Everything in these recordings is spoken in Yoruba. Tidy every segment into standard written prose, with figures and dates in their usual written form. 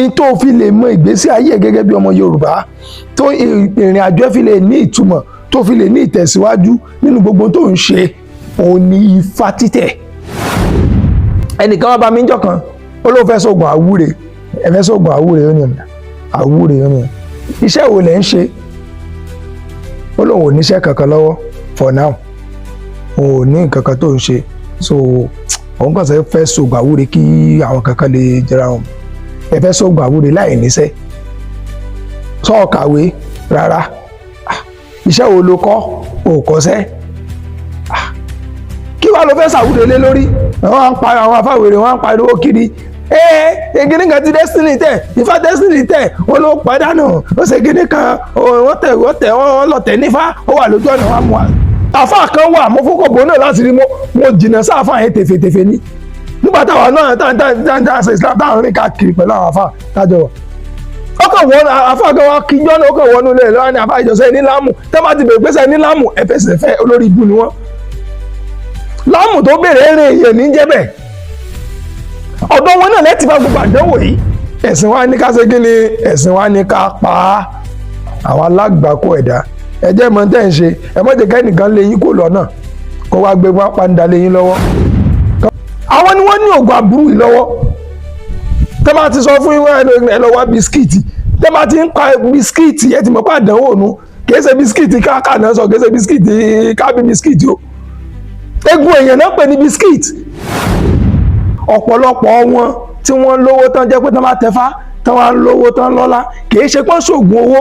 tó fi lè mọ ìgbésí ayé gẹ́gẹ́ bí ọmọ Yorùbá, tó ìrìn àjò fi lè ní ìtumọ̀, tó fi lè ní ìtẹ̀síwájú nínú gbogbo tó ń ṣe, òun ni Ifá títẹ̀. Ẹnìkan wá bá mi níjọ́ kan, ó ló fẹ́ sóògùn àwúre, ẹ fẹ́ sóògùn àwúre, ó ní ọ̀nà àwúre, ó ní iṣẹ́ wo lẹ̀ ń ṣe? Ó lóun ò níṣẹ́ kankan lọ́wọ́ for now, òun ò ní nǹkan kan tó ń ṣe, so òun kàn fẹ́ sóògùn àwúre kí àwọn kankan lè jẹra wọn. Ẹ fẹ́ sóògùn àwúre láì níṣẹ́, sọ kàwé rárá, iṣẹ́ wo ló kọ́? Ò kọ́ṣẹ́, kí wàá ló fẹ́ ṣàwúre lé lórí? Wọ́n ń pa àwọn afáwèrè, wọ́n ń pariwo kiri, gíní kan ti destiny tẹ̀, Ifá destiny tẹ̀, wọ́n ló pàdánù, ó ṣe gíní kan, wọ́n lọ tẹ̀ nífá, ó wà lójú ọ̀nà wa mú wa. Àfáà kan wà, mo fún kòbó náà láti rí, mo jìnnà sáfà yẹn tèfètèfè ní. Nígbà táwa náà tá ṣe Islam táwọn rìn káàkiri pẹ̀lú àwọn àfáà tájọ wọ̀. Ó kàn wọ́n àfáà kan wá kíjọ́ náà, ó kàn wọ́n nulẹ̀ lọ́wọ́ ní àfáà ìjọsẹ́ ní láàmù, tẹ́ bá ti bèrè pé sẹ́ ní láàmù, ẹ̀fẹ̀sẹ̀ fẹ́ olórí ibu ni wọ́n. Láàmù tó bèrè eré èèyàn ní jẹ́bẹ̀. Ọ̀dọ̀ wọn náà lẹ́tì bá gbogbo àdánwò yìí. Ẹ̀sìn wa ní ká ṣe kí ni? Ẹ̀sìn wa ní ká pa á. Àwọn alágbàkó ẹ̀dá. Ẹ jẹ́ mọ̀ tẹ́ ń ṣe, ẹ mọ̀ jẹ́ kẹ́nìkan lé yín kó lọ́nà, kó wá gbé wọn pàǹdà lé yín lọ́wọ́. Àwọn ni wọ́n ní ògùn àbúrú yìí lọ́wọ́. Tẹ́ bá ti sọ fún yín ẹ lọ wá bisikíìtì. Tẹ́ bá ti ń pa bisikíìtì, ẹ ti mọ̀ pé àdánwò nu. Kì í ṣe bisikíìtì káàkà náà sọ, kì í ṣe bisikíìtì kábí bisikíìtì o. Egun èèyàn náà pè ní bisikíìtì. Ọ̀pọ̀lọpọ̀ wọn tí wọ́n lówó tán jẹ́ pé tán bá tẹfá, tán wá lówó tán lọ́lá, kì í ṣe pé ṣògùn owó,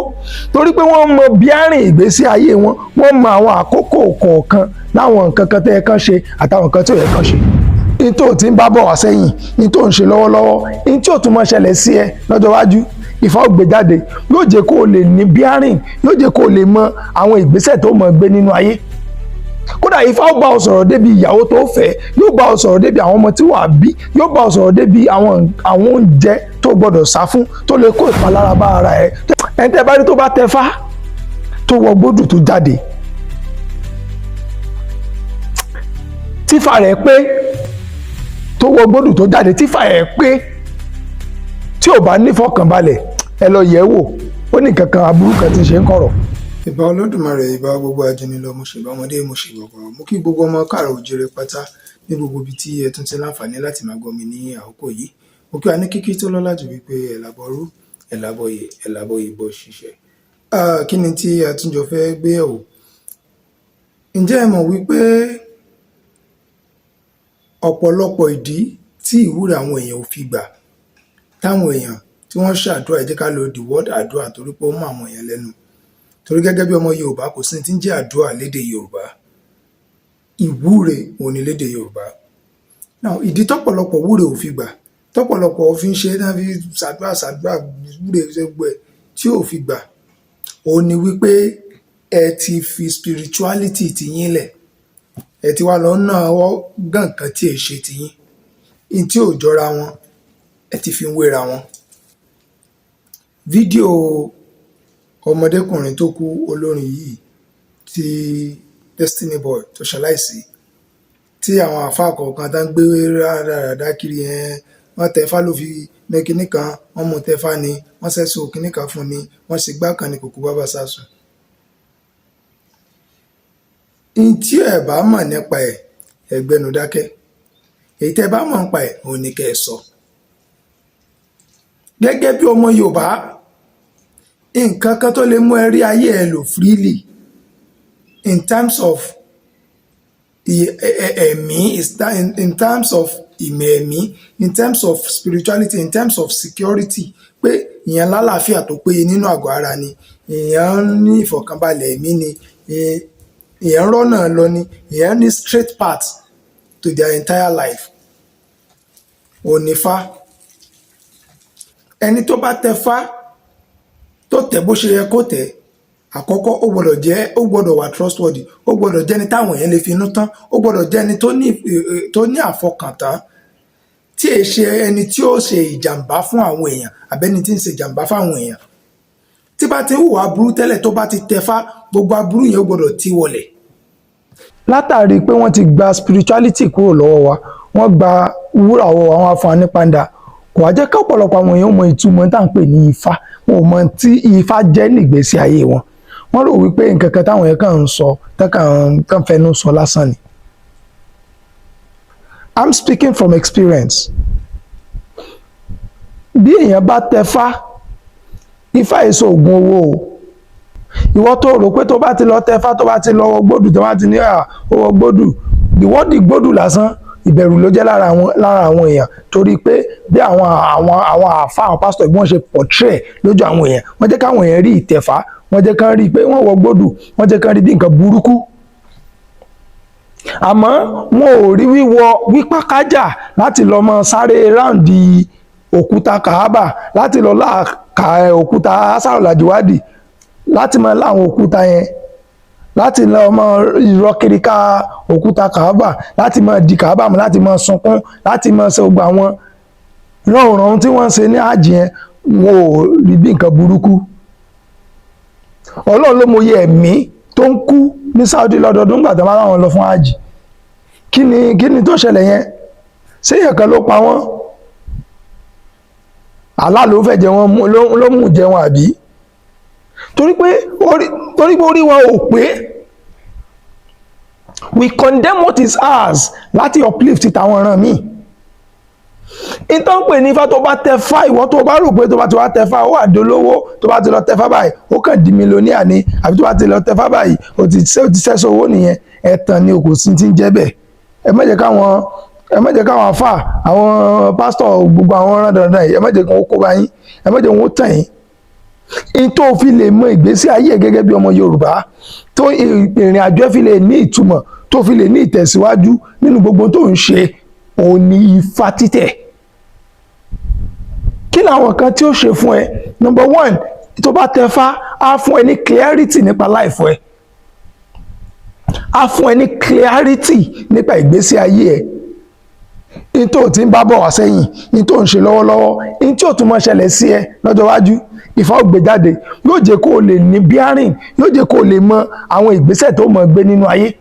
torí pé wọ́n mọ bí àárín ìgbésí ayé wọn, wọ́n mọ àwọn àkókò kọ̀ọ̀kan láwọn nǹkan kan tó yẹ kán ṣe àtàwọn nǹkan tó yẹ kán ṣe. Ní tó ti ń bá bọ̀ wá sẹ́yìn, ní tó ń ṣe lọ́wọ́lọ́wọ́, ní tí ò tún mọ́ ṣẹlẹ̀ sí ẹ lọ́jọ́ iwájú, Ifá ó gbé jáde, yóò jẹ́ kó o lè ní bí àárín, yóò jẹ́ kó o lè mọ àwọn ìgbésẹ̀ tó mọ̀ gbé nínú ayé. Kódà Ifá ó bá ọ sọ̀rọ̀ débi ìyàwó tó fẹ́, yóò bá ọ sọ̀rọ̀ débi àwọn ọmọ tí wàá bí, yóò bá ọ sọ̀rọ̀ débi àwọn oúnjẹ tó gbọdọ̀ sá fún, tó lè kó ìpalára bá ara ẹ. Ẹni tẹ́ bá rí tó bá tẹfá, tó wọ gbódù tó jáde, tífà rẹ̀ pé, tó wọ gbódù tó jáde, tífà rẹ̀ pé, tí ò bá nífọ̀kànbalẹ̀, ẹ lọ yẹ̀ wò, ó ní kankan aburú kan tí ń ṣe ń kọ̀rọ̀. Ìbà Olódùmarè, ìbà gbogbo ajínilọ, mo ṣèbà ọmọdé, mo ṣèbà mo kí gbogbo ọmọ káàrọ̀ òjìrè pátá ní gbogbo ibi tí ẹ tún ti láǹfààní láti máa gbọ́ mi ní àkókò yìí. Mo kí wa ní kíkí tó lọ́lá jù wípé ẹ̀làbọ̀rú, ẹ̀làbọ̀yè bọ̀ ṣiṣẹ́. Kí ni tí a tún jọ fẹ́ gbé ẹ̀wò? Ǹjẹ́ ẹ mọ̀ wípé ọ̀pọ̀lọpọ̀ ìdí tí ìwúre àwọn èèyàn ò fi gbà, táwọn èèyàn tí wọ́n ṣàdúrà, ẹ jẹ́ ká lo the word àdúrà torí pé ó mọ àwọn èèyàn lẹ́nu. Torí gẹ́gẹ́ bí ọmọ Yorùbá kò sí tí ń jẹ́ àdúrà lédè Yorùbá, ìwúre òun ni lédè Yorùbá. Now ìdí tọ́pọ̀lọpọ̀ wúre ò fi gbà, tọ́pọ̀lọpọ̀ fi ń ṣe náà fi ṣàdúrà wúre gbogbo ẹ̀ tí ò fi gbà, òun ni wípé ẹ ti fi spirituality ti yín lẹ̀, ẹ ti wá lọ náà gàn kan tí ẹ ṣe ti yín, in tí ò jọra wọn ẹ ti fi ń wéra wọn. Fídíò ọmọdékùnrin tó kú, olórin yìí tí Destiny Boy tó ṣaláìsí, tí àwọn àfáà kọ̀ọ̀kan tá ń gbé rádaràdá kiri wọ́n tẹfá ló fi ní kinní kan, wọ́n mú tẹfá ni, wọ́n sẹ́sọ kinní kan fún ni, wọ́n sì gbá kan ní kòkó bábà sásùn. In tí ẹ bá mọ̀ nípa ẹ̀, ẹgbẹ́nu dákẹ́. Èyí tẹ́ bá mọ̀ nípa ẹ̀, òun ni kẹ́ ẹ sọ. Gẹ́gẹ́ bí ọmọ Yorùbá, nǹkan kan tó lè mú ẹ rí ayé ẹ lò freely in terms of ẹ̀mí, in terms of ìmọ̀ ẹ̀mí, in terms of spirituality, in terms of security, pé ìyẹn lálàáfíà tó péye nínú àgọ́ ara ni, ìyẹn ní ìfọ̀kànbalẹ̀ ẹ̀mí ni, ìyẹn rọ́nà lọ ni, ìyẹn ní straight path to their entire life. Onífá, ẹni tó bá tẹfá tó tẹ̀ bó ṣe yẹ kó tẹ̀, àkọ́kọ́ ó gbọ́dọ̀ wà trustworthy, ó gbọ́dọ̀ jẹ́ni táwọn èèyàn lè fi inú tán, ó gbọ́dọ̀ jẹ́ni tó ní àfọkàntán, tí è ṣe ẹni tí ó ṣe ìjàmbá fún àwọn èèyàn àbẹ́ni tí ń ṣe ìjàmbá fáwọn èèyàn. Tí bá ti ń hùwà aburú tẹ́lẹ̀, tó bá ti tẹfá, gbogbo aburú yẹn ó gbọ́dọ̀ ti wọlẹ̀. Látàrí pé wọ́n ti gba spirituality kúrò lọ́wọ́ wa, wọ́n gba wúrà ọwọ́ àwọn afáàní pàǹdà, kò wá jẹ́ ká ọ̀pọ̀lọpọ̀ àwọn èèyàn mọ ìtumọ̀ tá à ń pè ní Ifá, wọn ò mọ tí Ifá jẹ́ nígbésí ayé wọn. Wọ́n rò wípé nǹkan kan táwọn èèyàn kàn ń sọ kàn fẹnu sọ lásán ni. I'm speaking from experience. Bí èèyàn bá tẹfá, Ifá èso oògùn owó o. Ìwọ tó rò pé tó bá ti lọ tẹfá, tó bá ti lọ wọ gbódù, tó bá ti ní owó gbódù, ìwọ́dì gbódù lásán, ìbẹ̀rù ló jẹ́ lára àwọn èèyàn, torí pé bí àwọn àfáà, àwọn pásítọ̀ bí wọ́n ṣe portray lójú àwọn èèyàn, wọ́n jẹ́ káwọn èèyàn rí ìtẹ̀fá, wọ́n jẹ́ kán rí pé wọ́n wọ gbódù, wọ́n jẹ́ kán rí bí nǹkan burúkú. Àmọ́ wọn ò rí wípákájà láti lọ mọ sáré ráǹdì òkúta Kàábà, láti lọ láàkà òkúta Asárọ̀làjíwádì, láti mọ láwọn òkúta yẹn, láti lọ mọ ìrọ́kìríkà òkúta Kàábà, láti mọ di Kàábà mọ́, láti mọ sunkún, láti mọ ṣe gbogbo àwọn rọrùn tí wọ́n ń ṣe ní àjì yẹn, wọn ò rí bí nǹkan burúkú. Ọlọ́run ló mọyẹ ẹ̀mí tó ń kú ní Saudi lọ́dọọdún gbà tó máa láwọn lọ fún àjì. Kí ni tó ṣẹlẹ̀ yẹn? Ṣé èèyàn kan ló pa wọ́n? Allah ló fẹ́ jẹ wọn, ló mú jẹ wọn àbí? Torí pé orí wa ò pé. We condemn what is ours láti uplift tàwọn ọ̀ràn míì. Ìtàn pè ní Ifá tó bá tẹfá, ìwọ tó bá rò pé tó bá ti wá tẹfá ó wà dolówó, tó bá ti lọ tẹfá báyìí ó kàn di mílíọ̀nìà ni, àbí tó bá ti lọ tẹfá báyìí ó ti sẹ́sọ owó nìyẹn. Ẹ̀tàn ni kò sí ti ń jẹ́ bẹ́ẹ̀. Ẹ má jẹ́ káwọn àfáà, àwọn pásítọ̀, gbogbo àwọn ọ̀ràn dandan yìí, ẹ má jẹ́ kí wọ́n kó bá yín, ẹ má jẹ́ wọ́n tàn yín. Ìtò fi lè mọ ìgbésí ayé gẹ́gẹ́ bí ọmọ Yorùbá, tó ìrìn àjò fi lè ní ìtumọ̀, tó fi lè ní ìtẹ̀síwájú nínú gbogbo tó ń ṣe, òun ni Ifá títẹ̀. Kí làwọn kan tí ó ṣe fún ẹ? Number one, tó bá tẹfá, á fún ẹ ní clarity nípa life ẹ, á fún ẹ ní clarity nípa ìgbésí ayé ẹ. Ìtò tí ń bá bọ̀ wá sẹ́yìn, ìtò ń ṣe lọ́wọ́lọ́wọ́, ìtò ò tún mọ́ ṣẹlẹ̀ sí ẹ lọ́jọ́ iwájú, Ifá ó gbé jáde, yóò jẹ́ kó o lè ní bearing, yóò jẹ́ kó o lè mọ àwọn ìgbésẹ̀ tó mọ̀ gbé nínú ayé.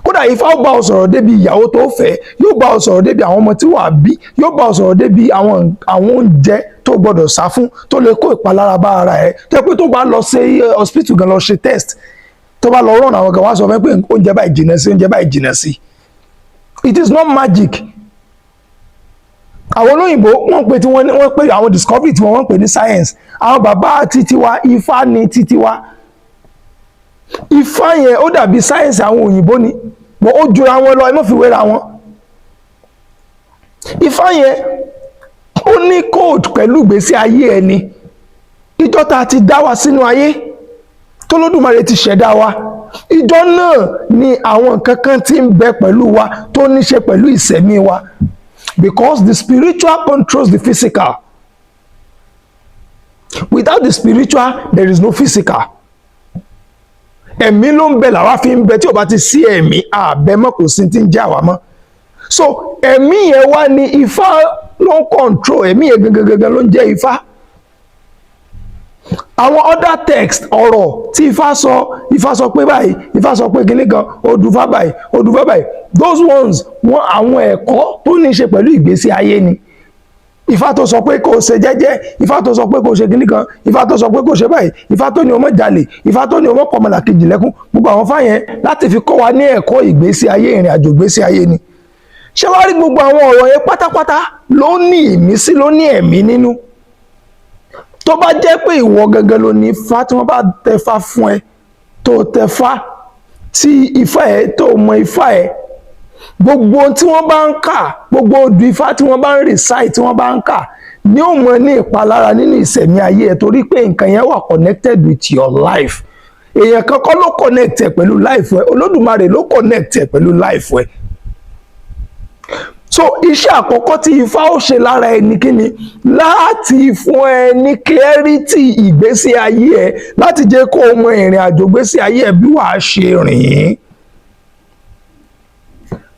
Kódà Ifá ó bá ọ sọ̀rọ̀ débi ìyàwó tó fẹ́, yóò bá ọ sọ̀rọ̀ débi àwọn ọmọ tí wàá bí, yóò bá ọ sọ̀rọ̀ débi àwọn oúnjẹ tó gbọdọ̀ sá fún, tó lè kó ìpalára bá ara ẹ. Tó yẹ pé tó bá lọ sí hospital gan lọ ṣe test, tó bá lọ rán àwọn kan wá sọ fún pé oúnjẹ báyìí jìnnà sí, oúnjẹ báyìí jìnnà sí. It is not magic. Àwọn olóyìnbó wọ́n pè àwọn discovery tí wọ́n pè ní science. Àwọn bàbá titiwa, Ifá ni titiwa. Ifá yẹn ó dàbí science àwọn òyìnbó ni, but ó jura wọn lọ, ẹ má fi wéra wọn. Ifá yẹn ó ní code pẹ̀lú ìgbésí ayé ẹni. Ìjọ tá a ti dá wa sínú ayé, t'Olódùmarè ti ṣẹ̀dá wa, ìjọ náà ni àwọn nǹkan kan tí ń bẹ pẹ̀lú wa tó ní ṣe pẹ̀lú ìṣẹ̀mí wa. Because the spiritual controls the physical. Without the spiritual, there is no physical. Ẹ̀mí ló ń bẹ làwa fi ń bẹ, tí ò bá ti sí ẹ̀mí, àbẹ mọ́ kò sí ti ń jà wá mọ́. So ẹ̀mí yẹn wá ní Ifá ló ń control, ẹ̀mí yẹn gangan ló ń jẹ́ Ifá. Àwọn other text ọ̀rọ̀ tí Ifá sọ pé báyìí, Ifá sọ pé kíní kan, Odùfá báyìí, Odùfá báyìí, those ones wọ́n àwọn ẹ̀kọ́ tó ní ṣe pẹ̀lú ìgbésí ayé ni. Ifá tó sọ pé kò ṣe jẹ́jẹ́, Ifá tó sọ pé kò ṣe kíní kan, Ifá tó sọ pé kò ṣe báyìí, Ifá tó ní o má jalè, Ifá tó ní o má pa ọmọlàkejì lẹ́kún, gbogbo àwọn fá yẹn láti fi kọ́ wa ní ẹ̀kọ́ ìgbésí ayé, ìrìn àjò ìgbésí ayé ni. Ṣé wàá rí gbogbo àwọn ọ̀rọ̀ yẹn pátápátá ló ní ìmísí, ló ní ẹ̀mí nínú. Tó bá jẹ́ pé ìwọ gangan ló ní Ifá, tí wọ́n bá tẹfá fún ẹ, tó tẹfá tí Ifá ẹ tó mọ Ifá ẹ, gbogbo tí wọ́n bá ń kà, gbogbo odù Ifá tí wọ́n bá ń recite, tí wọ́n bá ń kà, ní ó mọ ní ìpalára nínú ìṣẹ̀mí ayé ẹ, torí pé nǹkan yẹn wà connected with your life. Èèyàn kankan ló connect ẹ pẹ̀lú life ẹ, Olódùmarè ló connect ẹ pẹ̀lú life ẹ. So iṣẹ́ àkọ́kọ́ tí Ifá ó ṣe lára ẹni kíni, láti fún ẹ ní clarity ìgbésí ayé ẹ, láti jẹ́ kó o mọ ìrìn àjò ìgbésí ayé ẹ bí wàá ṣe rìn.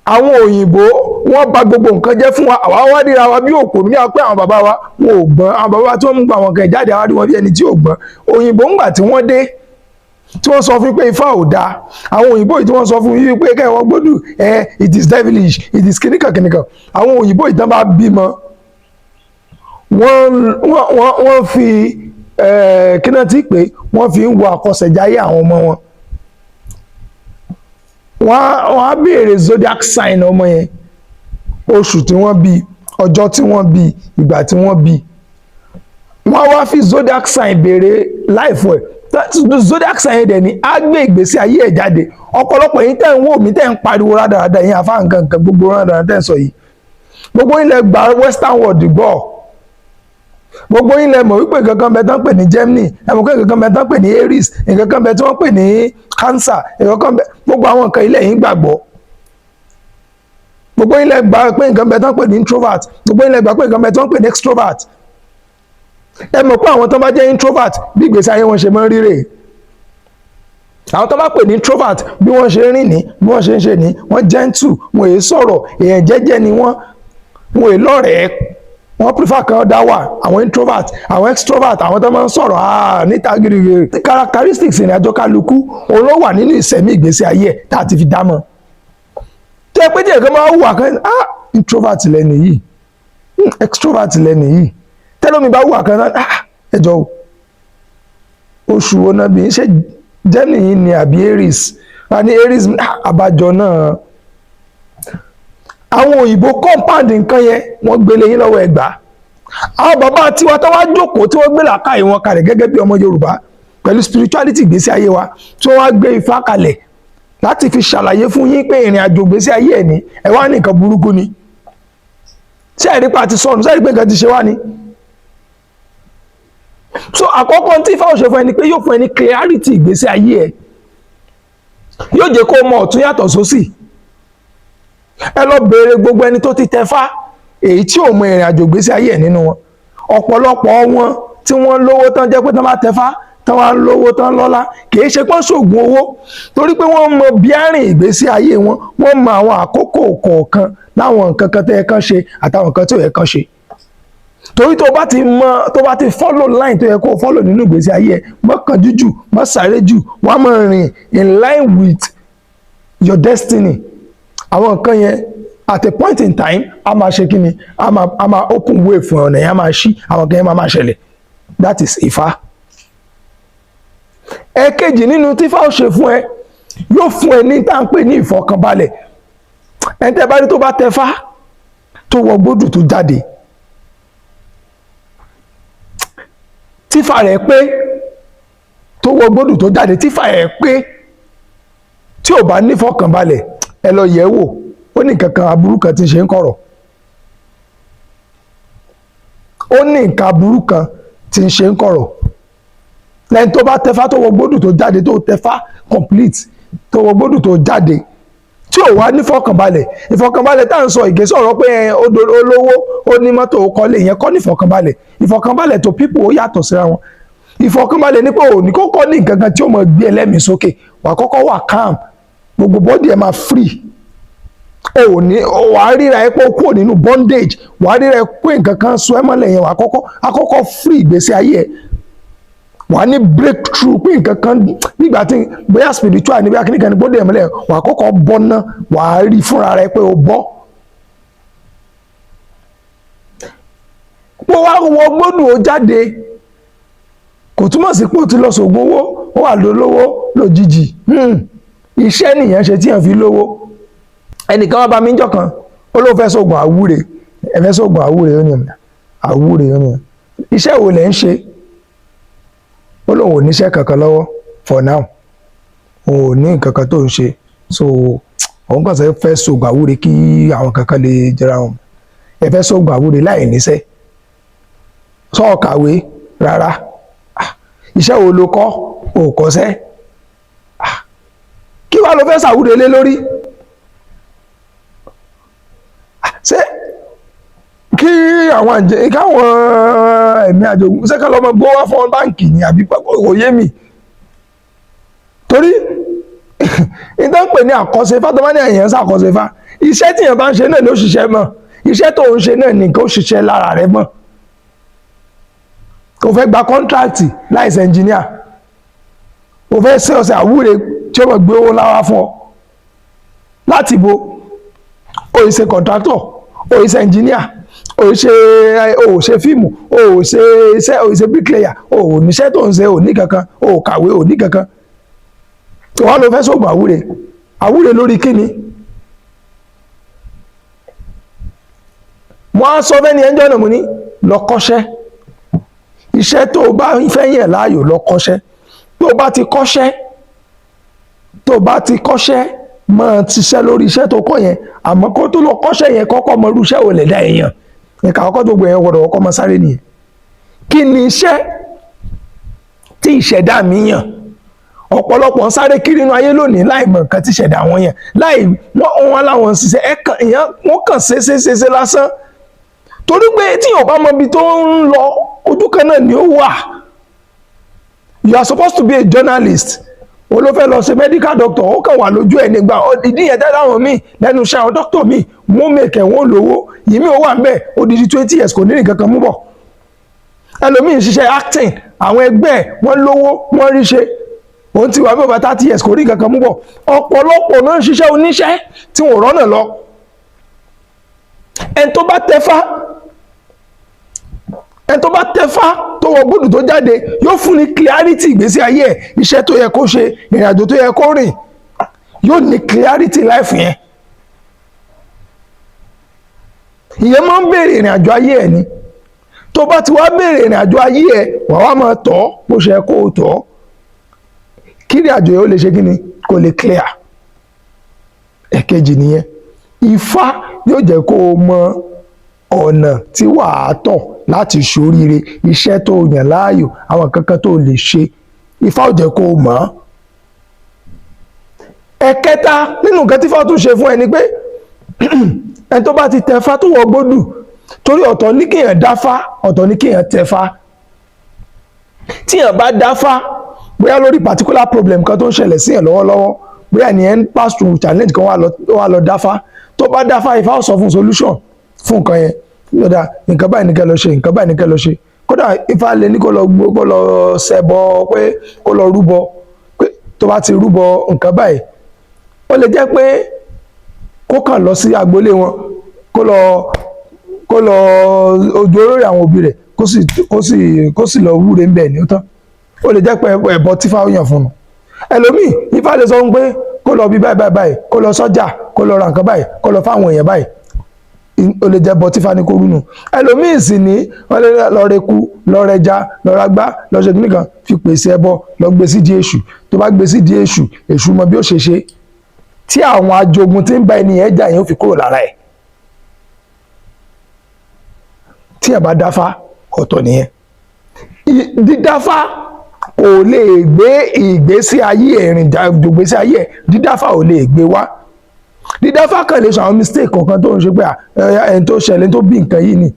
Àwọn òyìnbó wọ́n bà gbogbo nǹkan jẹ́ fún wa, àwa wá ríra wa bí òpònú, ní pé àwọn bàbá wa wọn ò gbọ́n, àwọn bàbá wa tí wọ́n mú gba àwọn kan jáde àwa rí wọn bí ẹni tí ò gbọ́n. Òyìnbó ńgbà tí wọ́n dé, tí wọ́n sọ fún pé Ifá ò dáa, àwọn òyìnbó yìí tí wọ́n sọ fún yìí pé kẹ́wọ́n gbọ́dọ̀ it is devilish, it is kìnìkan. Àwọn òyìnbó yìí tán bá bímọ, wọ́n fi kí náà ti pé wọ́n fi ń wo àkọsẹ̀jáyé àwọn ọmọ wọn. Wọ́n á béèrè zodiac sign ọmọ yẹn, oṣù tí wọ́n bí, ọjọ́ tí wọ́n bí, ìgbà tí wọ́n bí. Wọ́n á wá fi zodiac sign béèrè life ẹ̀. Zodiac sign dẹ̀ ni á gbé ìgbésí ayé ẹ̀ jáde. Ọ̀pọ̀lọpọ̀ yín tẹ̀ ń wò mí tẹ̀ ń pariwo rádaràda yín àfa nǹkan gbogbo rádaràda tẹ̀ ń sọ yìí. Gbogbo yín lẹ gba western world gbọ́. Gbogbo yín lẹ mọ̀ wípé nǹkan kan bẹ tán pè ní Gemini, ẹ mọ̀ pé nǹkan kan bẹ tán pè ní Aries, nǹkan kan bẹ tí wọ́n pè ní Cancer, nǹkan kan bẹ, gbogbo àwọn nǹkan ilẹ̀ yín gbàgbọ́. Gbogbo yín lẹ gbà pé nǹkan bẹ tán pè ní introvert, gbogbo yín lẹ gbà pé nǹkan bẹ tán pè ní extrovert. Ẹ mọ̀ pé àwọn tó bá jẹ́ introvert bí ìgbésí ayé wọn ṣe máa ń rí rèé. Àwọn tó bá pè ní introvert bí wọ́n ṣe ń rìn ní, bí wọ́n ṣe ń ṣe ní, wọ́n gentle, wọn èé sọ̀rọ̀, èèyàn jẹ́jẹ́ ni wọ́n èé lọ́rẹ̀ẹ́, wọ́n prefer kan dá wà. Àwọn introvert, àwọn extrovert, àwọn tó máa ń sọ̀rọ̀ níta gírígírí. Characteristics ìrìn àjò kálukú òun ló wà nínú ìsẹ̀mí ìgbésí ayé ẹ̀ tá a ti fi dá mọ̀. Tó yẹ pé díẹ̀ kan máa wùwà kan introvert lẹ́nu yìí, extrovert lẹ́nu yìí. Tẹ́lómi bá wùwà kan náà ẹjọ́ oṣù wo náà bí ṣe Gemini ni àbí Aries, wà ní Aries àbájọ náà. Àwọn òyìnbó compound nǹkan yẹn wọ́n gbélé yín lọ́wọ́ ẹgbà. Àwọn bàbá tiwa tó wá jókòó tí wọ́n gbé làákàyè wọn kalẹ̀ gẹ́gẹ́ bí ọmọ Yorùbá pẹ̀lú spirituality ìgbésí ayé wa tí wọ́n wá gbé Ifá kalẹ̀ láti fi ṣàlàyé fún yín pé ìrìn àjò ìgbésí ayé ẹ̀ ní ẹ̀ wá ní nǹkan burúkú ni. Ṣé ẹ̀rí pa ti sọnù, ṣé ẹ̀rí pé nǹkan ti ṣe wá ni? So àkọ́kọ́ tí Ifá ò ṣe fún ẹni pé yóò fún ẹni clarity ìgbésí ayé ẹ̀, yóò jẹ́ kó mọ ọ̀tún yàtọ̀ sósì. Ẹ lọ béèrè gbogbo ẹni tó ti tẹfá èyí tí ò mọ ìrìn àjò ìgbésí ayé ẹ̀ nínú wọn. Ọ̀pọ̀lọpọ̀ wọn tí wọ́n lówó tán jẹ́ pé tán bá tẹfá tán wá lówó tán lọ́lá kì í ṣe pọ́n ṣògùn owó, torí pé wọ́n mọ bí àárín ìgbésí ayé wọn, wọ́n mọ àwọn àkókò kọ̀ọ̀kan láwọn nǹkan kan tó yẹ kán ṣe àtàwọn nǹkan tó yẹ kán ṣe. Torí tó bá ti follow line tó yẹ kó follow nínú ìgbésí ayé ẹ̀, má kánjú jù, má sáré jù, wọ́n á máa rìn in line with your destiny. Àwọn nǹkan yẹn at a point in time a máa ṣe kíni, a máa open way fún ọ̀nà yẹn, a máa ṣí, àwọn nǹkan yẹn máa ṣẹlẹ̀. That is Ifá. Ẹ̀kejì nínú tí Ifá ó ṣe fún ẹ, yóò fún ẹ ní tá à ń pè ní ìfọ̀kànbalẹ̀. Ẹni tẹ́ bá rí tó bá tẹfá tó wọ gbódù tó jáde, tífà rẹ̀ pé tó wọ gbódù tó jáde, tífà rẹ̀ pé tí ò bá nífọ̀kànbalẹ̀ ẹ lọ yẹ̀ wò, ó ní nǹkan kan aburú kan tí ń ṣe ń kọ̀rọ̀. Ó ní nǹkan aburú kan tí ń ṣe ń kọ̀rọ̀. Lẹ́yìn tó bá tẹfá tó wọ gbódù tó jáde, tó tẹfá complete tó wọ gbódù tó jáde tí ò wá nífọ̀kànbalẹ̀. Ìfọ̀kànbalẹ̀ tá à ń sọ ìgbésẹ̀ ọ̀rọ̀ pé olówó ó ní mọ́tò ó kọ́lé, ìyẹn kọ́ ní ìfọ̀kànbalẹ̀. Ìfọ̀kànbalẹ̀ tó people ó yàtọ̀ síra wọn. Ìfọ̀kànbalẹ̀ ní pé ò ní kọ́kọ́ ní nǹkan kan tí ó mọ̀ gbé ẹlẹ́mìí sókè, wà kọ́kọ́ wà calm, gbogbo body ẹ̀ máa free. Wà á ríra ẹ pé ó kúrò nínú bondage, wà á ríra ẹ pé nǹkan kan sọ ẹ́ mọ́lẹ̀ yẹn, wà á kọ́kọ́ free ìgbésí ayé ẹ̀. Wà á ní breakthrough pé nǹkan kan nígbà tí bóyá spiritual níbi akínníkan ní body ẹ̀ mọ́lẹ̀, wà á kọ́kọ́ bọ́ ná, wà á rí fúnra rẹ pé ó bọ́. Pé wá wọ gbódù ó jáde kò túmọ̀ sí pé ó ti lọ sògùn owó, ó wà lólówó lójijì. Iṣẹ́ nìyẹn ṣe tí yẹn fi lówó. Ẹnìkan wá bá mi níjọ́ kan, ó ló fẹ́ sóògùn àwúre, ẹ fẹ́ sóògùn àwúre, ó ní àwúre, ó ní iṣẹ́ wo lẹ̀ ń ṣe? Ó lóun ò níṣẹ́ kankan lọ́wọ́ for now, òun ò ní nǹkan kan tó ń ṣe, so òun kàn fẹ́ sóògùn àwúre kí àwọn kankan lè jẹra wọn. Ẹ fẹ́ sóògùn àwúre láì níṣẹ́, sọ kàwé rárá, iṣẹ́ wo ló kọ́? Ò kọ́ṣẹ́, kí wàá ló fẹ́ ṣàwúre lé lórí? Ṣé kí káwọn ẹ̀mí àjogún ṣé ká lọ́mọ gbówó wá fún báǹkì ni àbí òye mi? Torí ìtàn pè ní àkọsẹ̀fá, tó bá ní èèyàn ṣàkọsẹ̀fá, iṣẹ́ tí èèyàn bá ń ṣe náà ló ṣiṣẹ́ mọ́, iṣẹ́ tó ń ṣe náà nìkan ó ṣiṣẹ́ lára rẹ mọ́. O fẹ́ gba kọ́ńtráàtì láìsẹ̀ ẹnjìníà, o fẹ́ ṣe ọ̀sẹ̀ àwúre tí ó mọ̀ gbé owó láwá fún ọ láti bo, o ìṣe kọ̀ǹtrátọ̀, o ìṣe ẹnjìníà, o ṣe fíìmù, o ṣe iṣẹ́, o ṣe bricklayer, o níṣẹ́ tó ń ṣe, o ní kankan, o kàwé, o ní kankan. Wọ́n lọ fẹ́ sóògùn àwúre lórí kíni? Wọ́n á sọ fẹ́ni ẹjọ́ náà, mo ní lọ kọ́ṣẹ́. Iṣẹ́ tó o bá fẹ́ yàn láàyò lọ kọ́ṣẹ́. Tó o bá ti kọ́ṣẹ́ máa ṣiṣẹ́ lórí iṣẹ́ tó kọ́ yẹn, àmọ́ kó tó lọ kọ́ṣẹ́ yẹn kọ́kọ́ mọ irú iṣẹ́ wo lè dá èèyàn. Nǹkan àkọ́kọ́ tó gbé yẹn gbọ́dọ̀ kọ́kọ́ máa sáré nìyẹn. Kí ni iṣẹ́ tí ìṣẹ̀dá mi yàn? Ọ̀pọ̀lọpọ̀ ń sáré kiri inú ayé lónìí láì mọ nǹkan tí ìṣẹ̀dá wọn yàn, láì wọ́n láwọn ṣiṣẹ́ wọ́n kàn ṣe lásán. Torí pé tí yóò bá mọ ibi tó ń lọ, ojú kan náà ni ó wà. You are supposed to be a journalist. O ló fẹ́ lọ ṣe medical doctor, ó kàn wà lójú ẹ̀ nígbà ìdí yẹn tẹ́lẹ̀ àwọn míì lẹ́nu iṣẹ́ àwọn doctor míì wọ́n mèkẹ́ wọ́n lówó, yìí mi ò wà ń bẹ̀ odidi 20 years kò ní nǹkan kan mú bọ̀. Ẹlòmíì ń ṣiṣẹ́ acting, àwọn ẹgbẹ́ wọ́n lówó wọ́n rí ṣe, òun ti wà bí over 30 years kò rí nǹkan kan mú bọ̀. Ọ̀pọ̀lọpọ̀ náà ń ṣiṣẹ́ oníṣẹ́ tí wọ́n rọ́nà lọ. Ẹni tó bá tẹfá tó wọ gbọ́dọ̀ tó jáde yóò fún ní clarity ìgbésí ayé ẹ̀, iṣẹ́ tó yẹ kó ṣe, ìrìnàjò tó yẹ kó rìn, yóò ní clarity life yẹn. Ìyẹn máa ń béèrè ìrìnàjò ayé ẹ̀ ni. Tó bá ti wá béèrè ìrìnàjò ayé ẹ̀, wàá wá máa tọ́ bó ṣe yẹ kó o tọ́. Kí ìrìnàjò yẹn ó lè ṣe kí ni? Kó lè clear. Ẹ̀kejì nìyẹn. Ifá yóò jẹ́ kó o mọ ọ̀nà tí wàá tọ̀ láti ṣoríire, iṣẹ́ tó yàn láàyò, àwọn kankan tó lè ṣe, Ifá ò jẹ́ kó o mọ̀. Ẹ̀kẹta nínú nǹkan tí Ifá tún ṣe fún ẹ ni pé ẹni tó bá ti tẹfá tó wọ gbódù, torí ọ̀tọ̀ ní kéèyàn dáfá, ọ̀tọ̀ ní kéèyàn tẹfá. Tíyàn bá dáfá bóyá lórí particular problem kan tó ń ṣẹlẹ̀ síyàn lọ́wọ́lọ́wọ́, bóyá ni ẹ ń pass through challenge kan wà lọ dáfá, tó bá dáfá Ifá ó sọ fún solution fún nǹkan yẹn. Lọ́dà nǹkan báyìí ní kẹ́ lọ ṣe, nǹkan báyìí ní kẹ́ lọ ṣe. Kódà Ifá lè ní kó lọ ṣẹbọ, pé kó lọ rúbọ, pé tó bá ti rúbọ nǹkan báyìí, ó lè jẹ́ pé kó kàn lọ sí agboolé wọn, kó lọ ojú olórí àwọn òbí rẹ̀, kó sì lọ wúre ń bẹ̀ ní ó tán. Ó lè jẹ́ pé ẹbọ tí Ifá yàn fún un. Ẹlòmíì Ifá lè sọ pé kó lọ bí báyìí, kó lọ sọ́jà, kó lọ ra nǹkan báyìí, kó lọ fáwọn èèyàn báyìí. Ó lè jẹ́ bọ́ tí Ifá ní kó rúnù. Ẹlòmíì sì ní wọ́n lè lọ reku, lọ rẹja, lọ ragbá, lọ ṣe nìkan fi pèsè ẹbọ, lọ gbé sí di èṣù. Tó bá gbé sí di èṣù, èṣù mọ bí ó ṣe ṣe. Tí àwọn ajogun tí ń bá ènìyàn jà yẹn ó fi kúrò lára ẹ̀. Tí ẹ̀ bá dáfá, ọ̀tọ̀ nìyẹn. Dídáfá kò lè gbé ìgbésí ayé ẹ̀ rìn ìgbésí ayé ẹ̀, dídáfá ò lè gbé wá. Dídáfá kan lè sọ àwọn mistake kankan tó ń ṣe pé ẹni tó ṣẹlẹ̀ tó bí nǹkan yìí ni.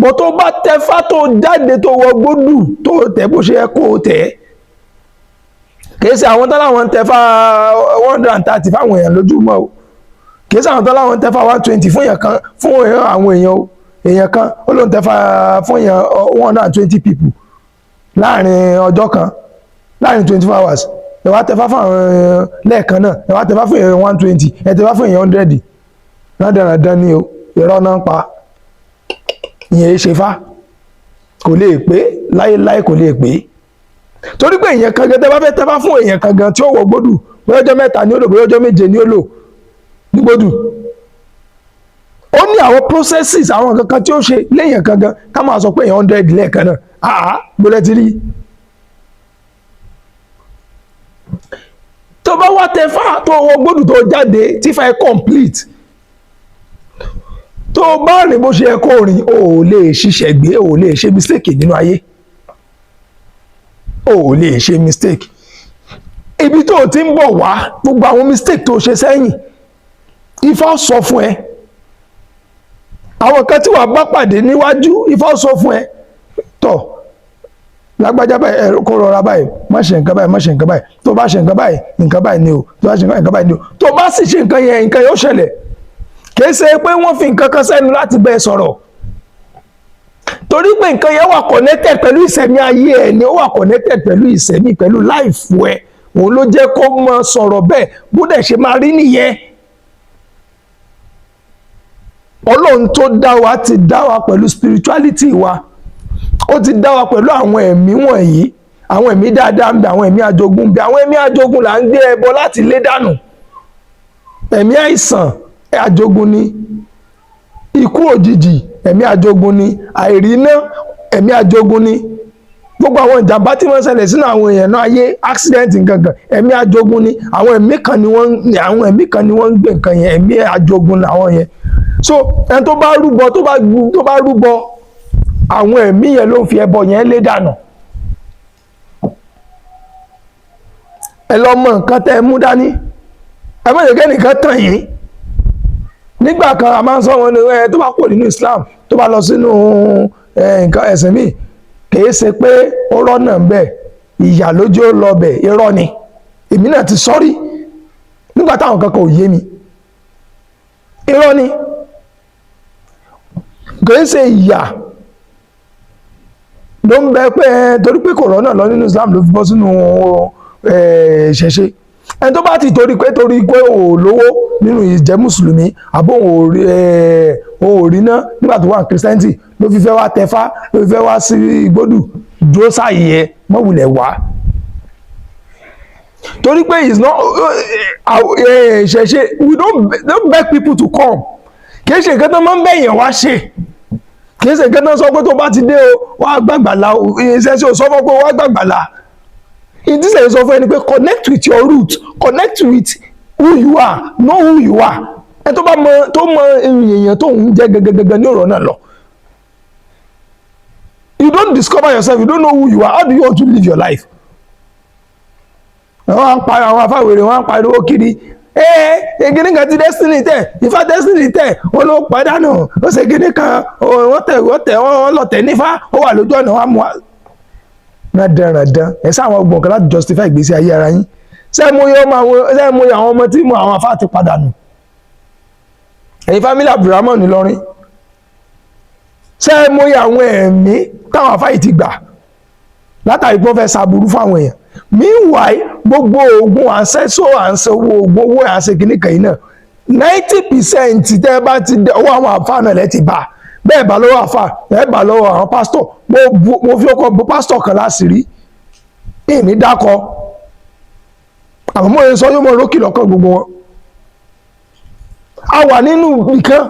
Bọ́ tó bá tẹfá tó jáde tó wọ gbódù tó tẹ̀ bó ṣe yẹ kó o tẹ̀. Kìí ṣe àwọn tó láwọn tẹfá 130 fáwọn èèyàn lójúmọ́ o. Kìí ṣe àwọn tó láwọn tẹfá 120 fún èèyàn kan, fún àwọn èèyàn o. Èèyàn kan ó lóun tẹfá fún èèyàn 120 people láàrin ọjọ́ kan, láàrin 24 hours. Ẹ wá tẹfá fún àwọn lẹ́ẹ̀kan náà, ẹ wá tẹfá fún èèyàn 120, ẹ tẹfá fún èèyàn 100. Rádàràdán ni o, irọ́ náà ń pa. Ìyẹn ṣe fá kò lè pé, láéláé kò lè pé. Torí pé èèyàn kan gan tẹ́ bá fẹ́ tẹfá fún èèyàn kan gan tí ó wọ gbódù, bóyá ọjọ́ 3 ni ó lò, bóyá ọjọ́ 7 ni ó lò ní gbódù. Ó ní àwọn processes, àwọn kankan tí ó ṣe léèyàn kan gan, ká máa sọ pé èèyàn 100 lẹ́ẹ̀kan náà. Gbọ́dọ̀ ti rí. Tó bá wá tẹfá tó wọ gbódù tó jáde tí Ifá complete, tó bá rìn bó ṣe yẹ kó rìn, o ò lè ṣiṣẹ́ gbé, o ò lè ṣe mistake nínú ayé, o ò lè ṣe mistake. Ibi tó ti ń bọ̀ wá, gbogbo àwọn mistake tó ṣe sẹ́yìn, Ifá sọ fún ẹ. Àwọn kan tí wàá bá pàdé níwájú, Ifá sọ fún ẹ. Tọ̀ lágbájá báyìí, kó rọra báyìí, má ṣe nǹkan báyìí, má ṣe nǹkan báyìí. Tó bá ṣe nǹkan báyìí, nǹkan báyìí ni o. Tó bá ṣe nǹkan báyìí ni o. Tó bá sì ṣe nǹkan yẹn, nǹkan yóò ṣẹlẹ̀. Kìí ṣe pé wọ́n fi nǹkan kan sẹ́nu láti bẹ́ẹ̀ sọ̀rọ̀. Torí pé nǹkan yẹn wà connected pẹ̀lú ìṣẹ̀mí ayé ẹ̀ ni, ó wà connected pẹ̀lú ìṣẹ̀mí, pẹ̀lú life ẹ̀. Òun ló jẹ́ kó mọ sọ̀rọ̀ bẹ́ẹ̀, bó dẹ̀ ṣe máa rí nìyẹn. Ọlọ́run tó dá wa ti dá wa pẹ̀lú spirituality wa, ó ti dá wa pẹ̀lú àwọn ẹ̀mí wọ̀nyí, àwọn ẹ̀mí dáadáa ń bẹ, àwọn ẹ̀mí ajogun ń bẹ. Àwọn ẹ̀mí ajogun là ń gbé ẹbọ láti lé dànù. Ẹ̀mí àìsàn ajogun ni, ikú òjijì ẹ̀mí ajogun ni, àìríná ẹ̀mí ajogun ni, gbogbo àwọn ìjàmbá tí wọ́n ṣẹlẹ̀ sínú àwọn èèyàn náà ayé accident gangan ẹ̀mí ajogun ni. Àwọn ẹ̀mí kan ni wọ́n ń gbé nǹkan yẹn, ẹ̀mí ajogun làwọn yẹn. So ẹni tó bá rúbọ àwọn ẹ̀mí yẹn ló fi ẹbọ yẹn lé dànù. Ẹ lọ mọ nǹkan tẹ́ ẹ mú dání, ẹ má jẹ́ kẹ́nìkan tàn yín. Nígbà kan a máa ń sọ wọn ní tó bá kúrò nínú Islam tó bá lọ sínú nǹkan ẹ̀sìn míì, kìí ṣe pé ó rọ́nà ń bẹ̀, ìyà lójú ó lọ bẹ̀, irọ́ ni. Èmi náà ti sọ́rí nígbà táwọn kankan ò yé mi, irọ́ ni. Kìí ṣe ìyà ló ń bẹ pé torí pé kò rọ́nà lọ nínú Islam ló fi bọ́ sínú ìṣẹ̀ṣe. Ẹni tó bá ti torí pé ò lówó nínú ìjẹ́ mùsùlùmí àbó ò rí ná nígbà tó wà ní Christianity ló fi fẹ́ wá tẹfá, ló fi fẹ́ wá sí igbódù, dúró sáàyè ẹ mọ́wulẹ̀ wá. Torí pé it's not ìṣẹ̀ṣe, we don't beg people to come. Kìí ṣe nǹkan tó máa ń bẹ̀yàn wá ṣe, kìí ṣe nǹkan tó sọ pé tó bá ti dé o wá gbàgbàlà, ìṣẹ̀ṣe ò sọ fún pé wá gbàgbàlà. Ìdíṣẹ́ sọ fún ẹni pé connect with your root, connect with who you are, know who you are. Ẹ tó mọ èèyàn tó ń jẹ́ gẹ́gẹ́gẹ́gẹ́ ní ọ̀rọ̀ náà lọ. You don't discover yourself, you don't know who you are. How do you want to live your life? Wọ́n ń pa àwọn afáwèrè, wọ́n ń pariwo kiri. Gíní kan ti destiny tẹ̀, Ifá destiny tẹ̀, wọ́n ló pàdánù, ó ṣe gíní kan, wọ́n lọ̀tẹ̀ nífá, ó wà lójú ọ̀nà wa mú wa. Rádánradán, ẹ sáwọn ọgbọ̀n kan láti justify ìgbésí ayé ara yín. Ṣé mo yọ àwọn ọmọ tí mo àwọn afá ti padànù? Ẹ̀yin family Abdulrahman Ìlọrin. Ṣé mo yọ àwọn ẹ̀mí táwọn afá yìí ti gbà látàrí pé wọ́n fẹ́ ṣàbùrú fún àwọn èèyàn? Meanwhile, gbogbo oògùn owó àṣekínní kan yìí náà 90% tẹ́ bá ti owó àwọn àfáà náà lẹ́ ti bá. Bẹ́ẹ̀ bá lọ́wọ́ àfáà, ẹ bá lọ́wọ́ àwọn pásítọ̀. Mo fi ọkọ̀ bó pásítọ̀ kan láṣìírí, èmi dákọ̀. Àmọ́ mo yẹn sọ yóò mọ rókì lọ́kàn gbogbo wọn. A wà nínú nǹkan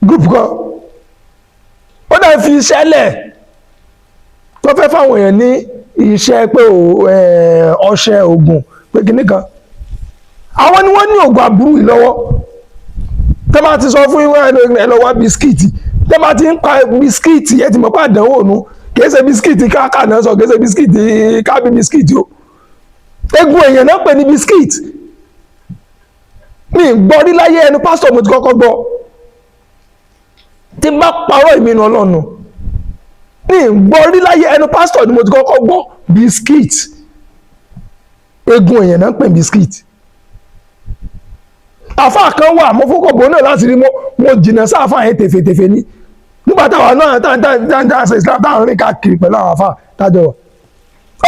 group kan, ó dẹ̀ fi iṣẹ́ lẹ̀ tó fẹ́ fáwọn èèyàn ní iṣẹ́ pé ọṣẹ oògùn pé kìíní kan. Àwọn ni wọ́n ní oògùn àbúrú yìí lọ́wọ́. Tẹ́ bá ti sọ fún ìwé ẹ lọ wá bisikíìtì, tẹ́ bá ti ń pa bisikíìtì ẹ ti mọ̀ pé àdánwò nu, kìí ṣe bisikíìtì káàkà náà sọ, kìí ṣe bisikíìtì kábí bisikíìtì o. Egun èèyàn náà pè ní bisikíìtì. Mi gbọ́ rí láyé ẹnu pásítọ̀ mo ti kọ́kọ́ gbọ́. Tí n bá parọ́ ìmínú Ọlọ́run, mi gbọ́ rí láyé ẹnu pásítọ̀ ni mo ti kọ́kọ́ gbọ́ bisikíìtì. Egun èèyàn náà pè bisikíìtì. Àfáà kan wà mọ́ fọ́kọ̀ bò náà láti rí mo jìnnà sáfà yẹn tèfètèfè ní. Nígbà táwa náà ṣe Islam táwọn rìn káàkiri pẹ̀lú àwọn àfáà tájọ wà.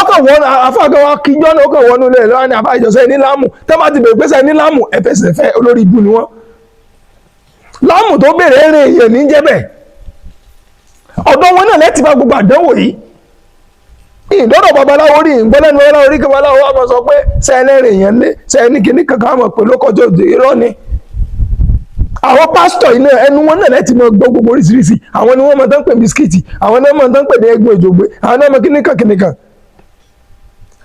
Ọkọ̀ wọn àfáà kan wá kí jọ́nà ọkọ̀ wọn nílẹ̀ lọ́wọ́ ní àfáà ìjọsẹ́ ní láàmù. Tẹ́ bá ti bèrè pé sẹ́ ní láàmù ẹ̀fẹ̀sẹ̀ fẹ́ olórí ibu ni wọ́n. Láàmù tó bèrè eré èèyàn ní jẹ́bẹ̀. Ọ̀dọ̀ wọn náà lẹ́tì bá gbogbo àdánwò yìí. Ìdọ́dọ̀ babaláwo rí ìgbọ́lẹ́nu babaláwo rí babaláwo wà mọ̀ sọ pé sẹ́ẹ̀lẹ́rìn èèyàn lé sẹ́ẹ̀ní kìíní kankan mọ̀ pé lókọjọ́ òde irọ́ ni. Àwọn pásítọ̀ iná ẹnu wọn náà lẹ́tì mọ̀ gbọ́ gbogbo oríṣiríṣi. Àwọn ni wọ́n mọ̀ tán pè bisikíìtì, àwọn náà mọ̀ tán pè ní egbò ìjògbé, àwọn náà mọ̀ kíní kan.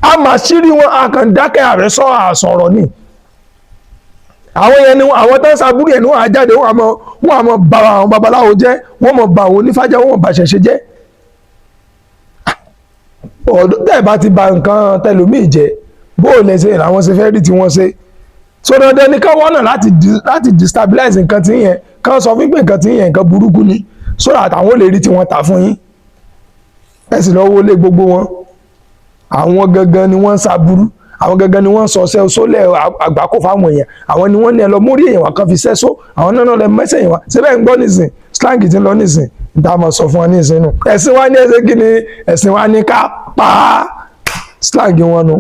A mà ṣírí wọn àkàndákẹ́ ààrẹ sọ àsọ̀rọ̀ ni. Àwọn yẹn ni àwọn tán sábúrú yẹn ni wọ́n á jáde wọ́n á mọ̀ bà àwọn babaláwo jẹ́, wọ́n mọ̀ bà àwọn onífájá, wọ́n mọ̀ bà ṣẹ̀ṣẹ̀ jẹ́. Ọ̀dọ́ tẹ́ bá ti ba nǹkan tẹlòmíì jẹ́ bó lè ṣe làwọn ṣe fẹ́ rí tí wọ́n ṣe. So dandan ni ká wọ́n náà láti destabilize nǹkan tí yẹn, ká sọ fún pé nǹkan tí yẹn nǹkan burúkú ni, so that àwọn lè rí tí wọ́n tà fún yín. Ẹ sì lọ wọlé gbogbo wọn. Àwọn gangan ni wọ́n ń ṣàbúrú, àwọn gangan ni wọ́n ń sọ sólẹ̀ àgbákò fáwọn èèyàn, àwọn ni wọ́n ní ẹ lọ mórí èèyàn wá kan fi sẹ́só, àwọn náà lọ mẹ́sẹ̀ yẹn wá. Síbẹ̀ ń gbọ́ nísìn, slang ti ń lọ nísìn, ìta mọ̀ sọ fún wọn nísìn nù. Ẹ̀sìn wa ní ẹsẹ̀ kí ni ẹ̀sìn wa ní ká pa á, slang wọn nu.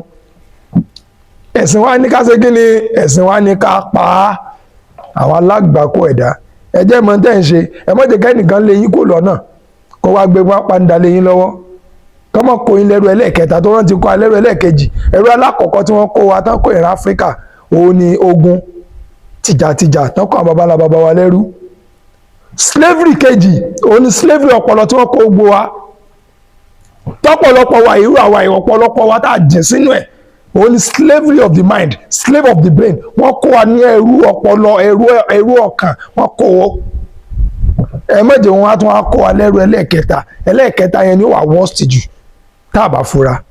Ẹ̀sìn wa ní ká ṣe kí ni ẹ̀sìn wa ní ká pa á, àwọn alágbàkó ẹ̀dá. ẹ jẹ́ mọ̀ tẹ́ ń ṣe ẹ mọ̀ jẹ́ kẹ́nìkan lé yín kó lọ́nà kó wá gbé wọn pàǹdà lé yín lọ́wọ́ kọ́mọ kó yín lẹ́rú ẹlẹ́ẹ̀kẹta tó wọ́n ti kó alẹ́rú ẹlẹ́ẹ̀kejì ẹrú alákọ̀ọ́kọ́ tí wọ́n kó wa tán kó ìran Áfíríkà òun ni ogun tìjàtìjà tán kó àwọn babalá baba wa lẹ́rú slavery kejì òun ni slavery ọpọlọ tí wọ́n kó gbó wa tọ́pọ̀lọpọ̀ wa irú àwa ọ̀pọ̀lọpọ̀ wa tá a jìn sínú ẹ̀ òun ni slavery of the mind slave of the brain wọ́n kó wa ní ẹrú ọpọlọ ẹrú ọkàn wọ́n kó o ẹ mọ̀jẹ̀ wọn á tún wá kó wa lẹ́rú ẹlẹ́ẹ̀kẹta yẹn ni ó wà worst jù tá a bá fura.